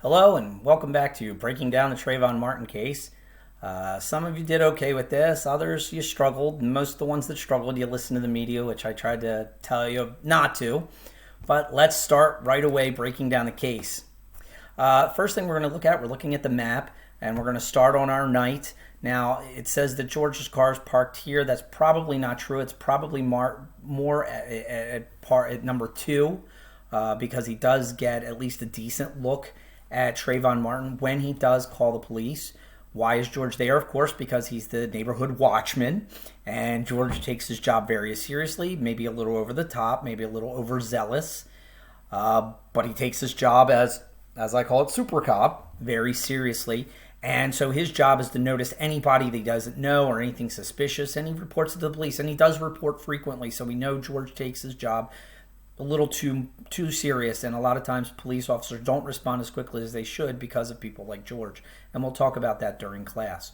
Hello and welcome back to breaking down the Trayvon Martin case. Some of you did okay with this, others you struggled. Most of the ones that struggled, you listened to the media, which I tried to tell you not to. But let's start right away breaking down the case. First thing we're going to look at, we're looking at the map, and we're going to start on our night. Now, it says that George's car is parked here. That's probably not true. It's probably more at number 2 because he does get at least a decent look at Trayvon Martin when he does call the police. Why is George there? Of course, because he's the neighborhood watchman, and George takes his job very seriously, maybe a little over the top, maybe a little overzealous, but he takes his job as I call it, super cop, very seriously. And so his job is to notice anybody that he doesn't know or anything suspicious, and he reports it to the police, and he does report frequently, so we know George takes his job a little too serious, and a lot of times police officers don't respond as quickly as they should because of people like George, and we'll talk about that during class.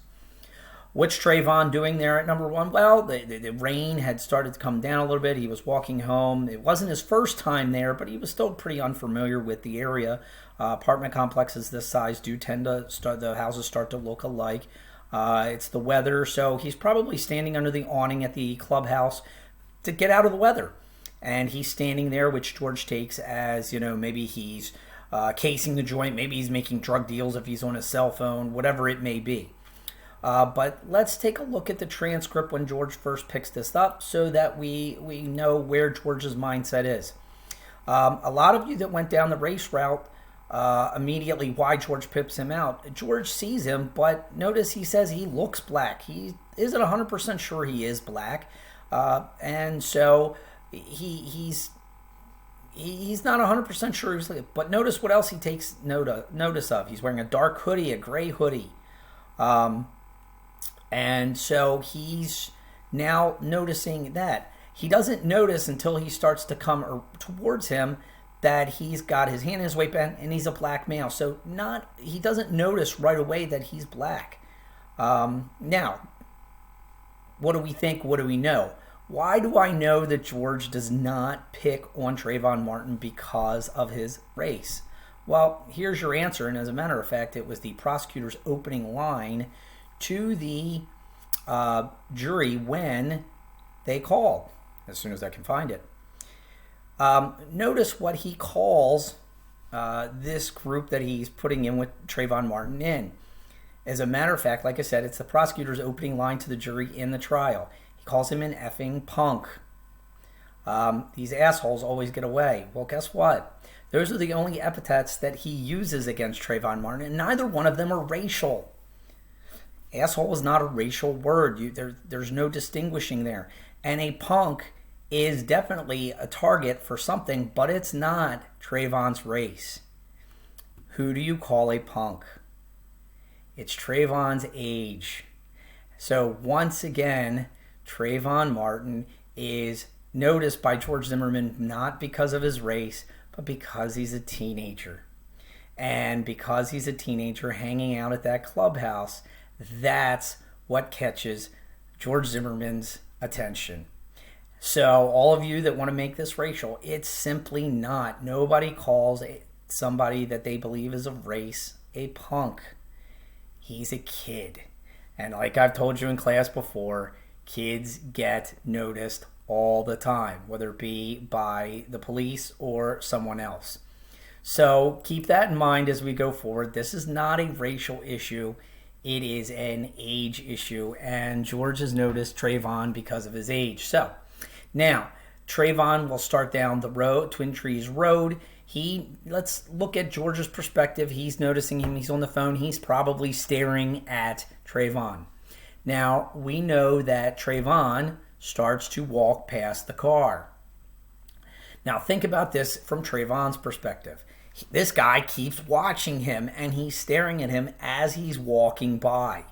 What's Trayvon doing there at number 1? Well, the rain had started to come down a little bit. He was walking home. It wasn't his first time there, but he was still pretty unfamiliar with the area. Apartment complexes this size do tend to start, the houses start to look alike. It's the weather, so he's probably standing under the awning at the clubhouse to get out of the weather. And he's standing there, which George takes as, maybe he's casing the joint, maybe he's making drug deals if he's on his cell phone, whatever it may be. But let's take a look at the transcript when George first picks this up so that we know where George's mindset is. A lot of you that went down the race route immediately why George pips him out. George sees him, but notice he says he looks black. He isn't 100% sure he is black. And so he's not 100% sure he's looking. But notice what else he takes notice of. He's wearing a dark hoodie, a gray hoodie. And so he's now noticing that. He doesn't notice until he starts to come towards him that he's got his hand in his waistband and he's a black male. So he doesn't notice right away that he's black. Now, what do we think? What do we know? Why do I know that George does not pick on Trayvon Martin because of his race? Well, here's your answer. And as a matter of fact, it was the prosecutor's opening line to the jury when they called, as soon as I can find it. Notice what he calls this group that he's putting in with Trayvon Martin in. As a matter of fact, like I said, it's the prosecutor's opening line to the jury in the trial. He calls him an effing punk. These assholes always get away. Well, guess what? Those are the only epithets that he uses against Trayvon Martin, and neither one of them are racial. Asshole is not a racial word. There's no distinguishing there. And a punk is definitely a target for something, but it's not Trayvon's race. Who do you call a punk? It's Trayvon's age. So once again, Trayvon Martin is noticed by George Zimmerman not because of his race, but because he's a teenager. And because he's a teenager hanging out at that clubhouse, that's what catches George Zimmerman's attention. So all of you that want to make this racial, it's simply not. Nobody calls somebody that they believe is of race a punk. He's a kid. And like I've told you in class before, kids get noticed all the time, whether it be by the police or someone else. So keep that in mind as we go forward. This is not a racial issue. It is an age issue, and George has noticed Trayvon because of his age. So now Trayvon will start down the road, Twin Trees Road. Let's look at George's perspective. He's noticing him. He's on the phone. He's probably staring at Trayvon. Now, we know that Trayvon starts to walk past the car. Now, think about this from Trayvon's perspective. This guy keeps watching him, and he's staring at him as he's walking by.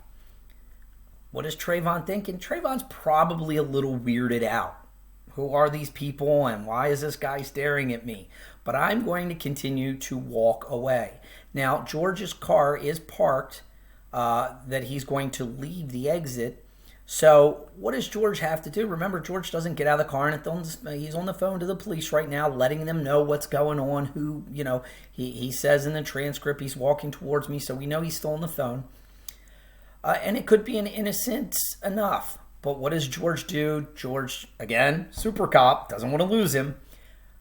What is Trayvon thinking? Trayvon's probably a little weirded out. Who are these people, and why is this guy staring at me? But I'm going to continue to walk away. Now, George's car is parked, that he's going to leave the exit So what does George have to do? Remember, George doesn't get out of the car, and he's on the phone to the police right now, letting them know what's going on. He says in the transcript he's walking towards me, so we know he's still on the phone. And it could be an innocent enough. But what does George do? George, again, super cop, doesn't want to lose him.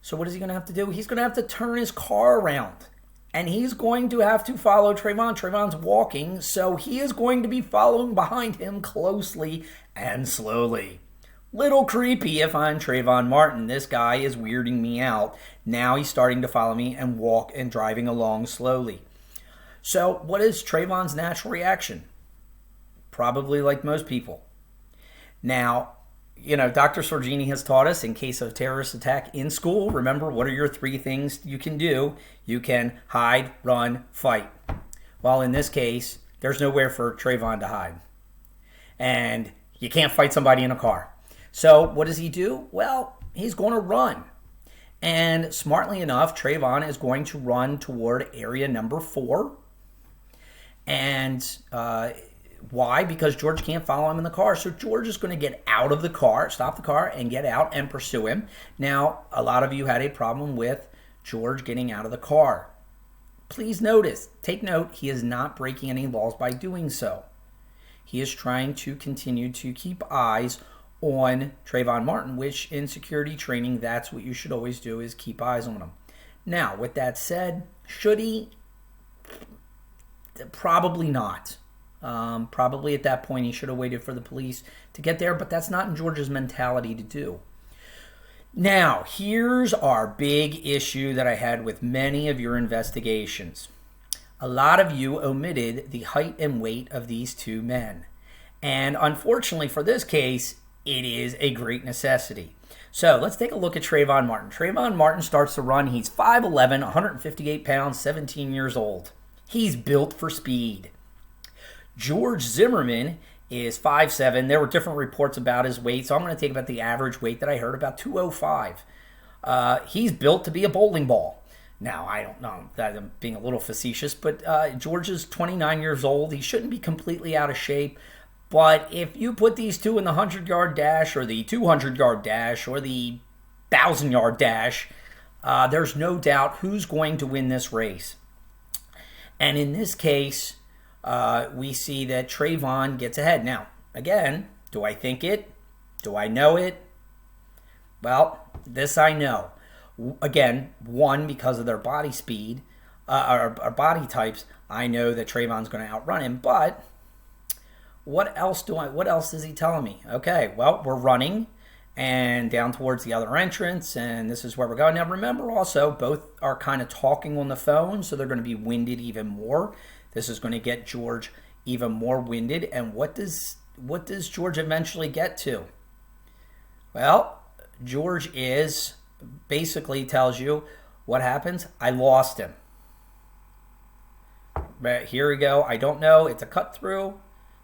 So what is he going to have to do? He's going to have to turn his car around. And he's going to have to follow Trayvon. Trayvon's walking, so he is going to be following behind him closely and slowly. Little creepy if I'm Trayvon Martin. This guy is weirding me out. Now he's starting to follow me and walk and driving along slowly. So what is Trayvon's natural reaction? Probably like most people. Now, Dr. Sorgini has taught us in case of terrorist attack in school, remember, what are your 3 things you can do? You can hide, run, fight. Well, in this case, there's nowhere for Trayvon to hide. And you can't fight somebody in a car. So what does he do? Well, he's going to run. And smartly enough, Trayvon is going to run toward area number 4. And why? Because George can't follow him in the car. So George is going to get out of the car, stop the car, and get out and pursue him. Now, a lot of you had a problem with George getting out of the car. Please take note, he is not breaking any laws by doing so. He is trying to continue to keep eyes on Trayvon Martin, which in security training, that's what you should always do, is keep eyes on him. Now, with that said, should he? Probably not. Probably at that point he should have waited for the police to get there, but that's not in George's mentality to do. Now, here's our big issue that I had with many of your investigations. A lot of you omitted the height and weight of these 2 men. And unfortunately for this case, it is a great necessity. So let's take a look at Trayvon Martin. Trayvon Martin starts to run. He's 5'11", 158 pounds, 17 years old. He's built for speed. George Zimmerman is 5'7". There were different reports about his weight, so I'm going to take about the average weight that I heard, about 205. He's built to be a bowling ball. Now, I don't know, that I'm being a little facetious, but George is 29 years old. He shouldn't be completely out of shape. But if you put these 2 in the 100-yard dash or the 200-yard dash or the 1,000-yard dash, there's no doubt who's going to win this race. And in this case, we see that Trayvon gets ahead. Now, again, do I think it? Do I know it? Well, this I know. Again, 1, because of their body speed, or body types, I know that Trayvon's going to outrun him. But what else is he telling me? Okay, well, we're running and down towards the other entrance, and this is where we're going. Now, remember also, both are kind of talking on the phone, so they're going to be winded even more. This is going to get George even more winded. And what does George eventually get to? Well, George basically tells you what happens. I lost him. But here we go. I don't know. It's a cut through,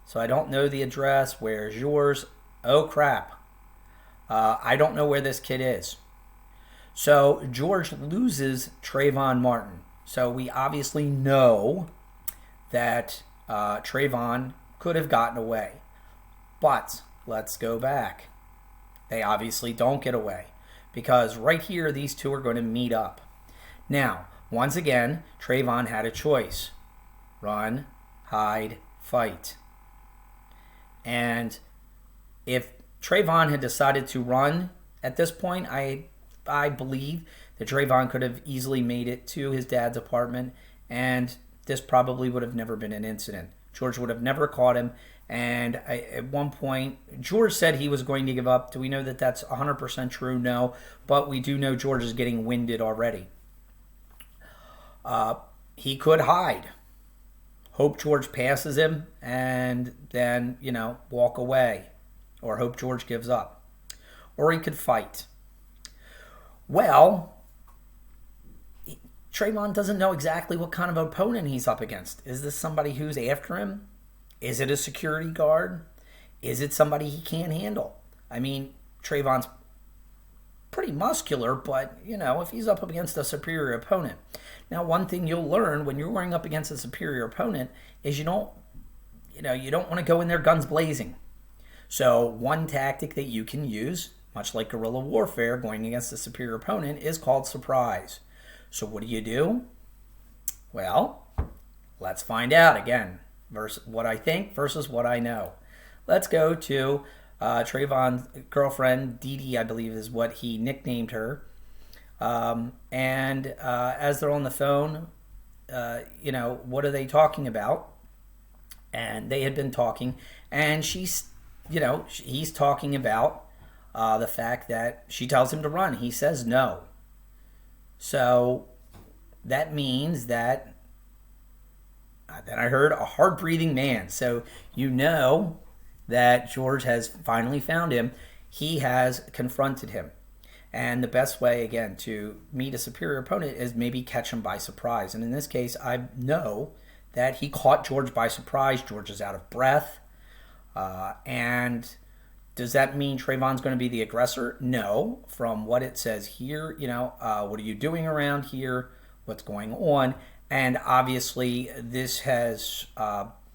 so I don't know the address. Where's yours? Oh, crap. I don't know where this kid is. So George loses Trayvon Martin. So we obviously know that Trayvon could have gotten away. But let's go back. They obviously don't get away, because right here these 2 are going to meet up. Now, once again, Trayvon had a choice. Run, hide, fight. And if Trayvon had decided to run at this point, I believe that Trayvon could have easily made it to his dad's apartment, and this probably would have never been an incident. George would have never caught him, and at one point, George said he was going to give up. Do we know that that's 100% true? No, but we do know George is getting winded already. He could hide. Hope George passes him, and then, walk away. Or hope George gives up. Or he could fight. Well, Trayvon doesn't know exactly what kind of opponent he's up against. Is this somebody who's after him? Is it a security guard? Is it somebody he can't handle? I mean, Trayvon's pretty muscular, but, if he's up against a superior opponent. Now, one thing you'll learn when you're going up against a superior opponent is you don't want to go in there guns blazing. So one tactic that you can use, much like guerrilla warfare going against a superior opponent, is called surprise. So what do? Well, let's find out again. Versus what I think versus what I know. Let's go to Trayvon's girlfriend, Dee Dee, I believe is what he nicknamed her. As they're on the phone, what are they talking about? And they had been talking, and he's talking about the fact that she tells him to run. He says no. So that means that then I heard a hard-breathing man. So you know that George has finally found him. He has confronted him. And the best way, again, to meet a superior opponent is maybe catch him by surprise. And in this case, I know that he caught George by surprise. George is out of breath. And does that mean Trayvon's going to be the aggressor? No. From what it says here, what are you doing around here? What's going on? And obviously, this has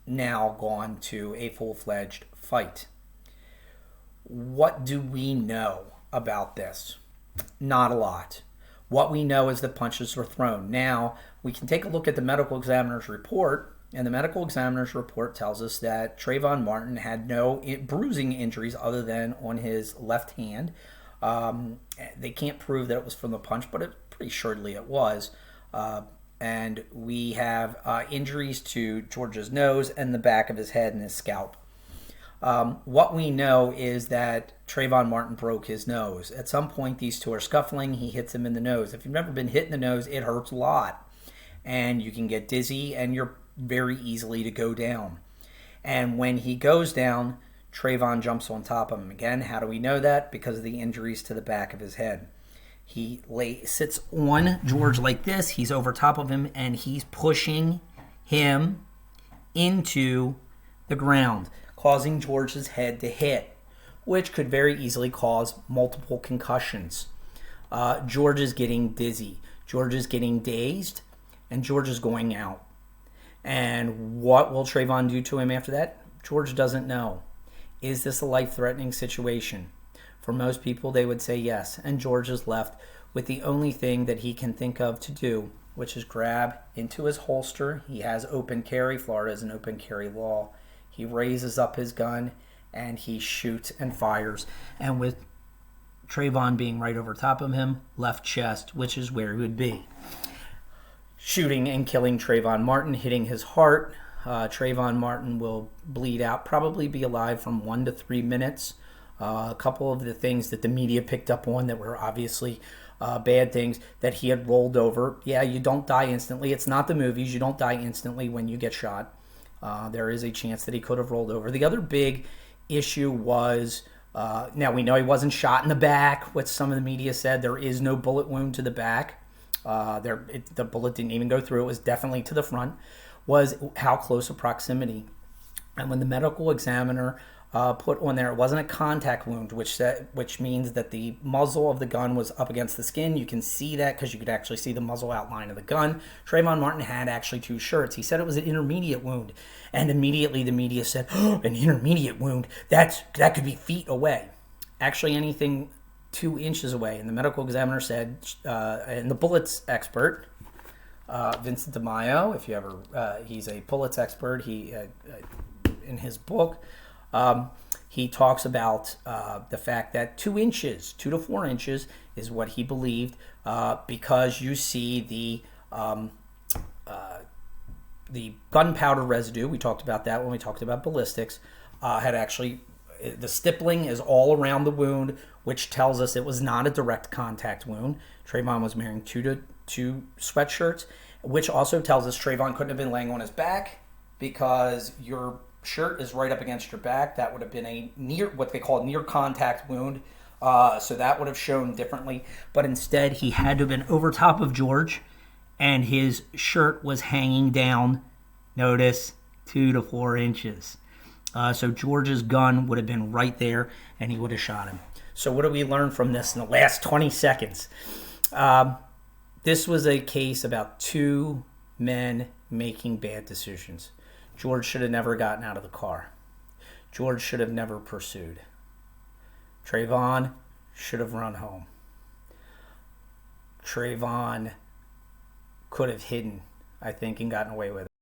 now gone to a full-fledged fight. What do we know about this? Not a lot. What we know is that punches were thrown. Now, we can take a look at the medical examiner's report, and the medical examiner's report tells us that Trayvon Martin had no bruising injuries other than on his left hand. They can't prove that it was from the punch, but pretty surely it was. And we have injuries to George's nose and the back of his head and his scalp. What we know is that Trayvon Martin broke his nose. At some point, these two are scuffling. He hits him in the nose. If you've never been hit in the nose, it hurts a lot. And you can get dizzy, and you're very easily to go down. And when he goes down, Trayvon jumps on top of him. Again, how do we know that? Because of the injuries to the back of his head. He sits on George like this. He's over top of him, and he's pushing him into the ground, causing George's head to hit, which could very easily cause multiple concussions. George is getting dizzy. George is getting dazed, and George is going out. And what will Trayvon do to him after that? George doesn't know. Is this a life-threatening situation? For most people, they would say yes. And George is left with the only thing that he can think of to do, which is grab into his holster. He has open carry. Florida is an open carry law. He raises up his gun, and he shoots and fires. And with Trayvon being right over top of him, left chest, which is where he would be. Shooting and killing Trayvon Martin, hitting his heart. Trayvon Martin will bleed out, probably be alive from 1 to 3 minutes. A couple of the things that the media picked up on that were obviously bad things, that he had rolled over. Yeah, you don't die instantly. It's not the movies. You don't die instantly when you get shot. There is a chance that he could have rolled over. The other big issue was, now we know he wasn't shot in the back, what some of the media said. There is no bullet wound to the back. The bullet didn't even go through. It was definitely to the front. Was how close a proximity. And when the medical examiner put on there, it wasn't a contact wound, which means that the muzzle of the gun was up against the skin. You can see that because you could actually see the muzzle outline of the gun. Trayvon Martin had actually 2 shirts. He said it was an intermediate wound, and immediately the media said, "Oh, an intermediate wound, that could be feet away." Actually, anything 2 inches away. And the medical examiner said, and the bullets expert, Vincent DeMaio, if you ever, he's a bullets expert. He in his book. He talks about the fact that 2 to 4 inches is what he believed, because you see the gunpowder residue. We talked about that when we talked about ballistics. Had actually, the stippling is all around the wound, which tells us it was not a direct contact wound. Trayvon was wearing two sweatshirts, which also tells us Trayvon couldn't have been laying on his back, because your shirt is right up against your back. That would have been a what they call a near contact wound. So that would have shown differently. But instead, he had to have been over top of George, and his shirt was hanging down, notice, 2 to 4 inches. So George's gun would have been right there, and he would have shot him. So what do we learn from this in the last 20 seconds? This was a case about 2 men making bad decisions. George should have never gotten out of the car. George should have never pursued. Trayvon should have run home. Trayvon could have hidden, I think, and gotten away with it.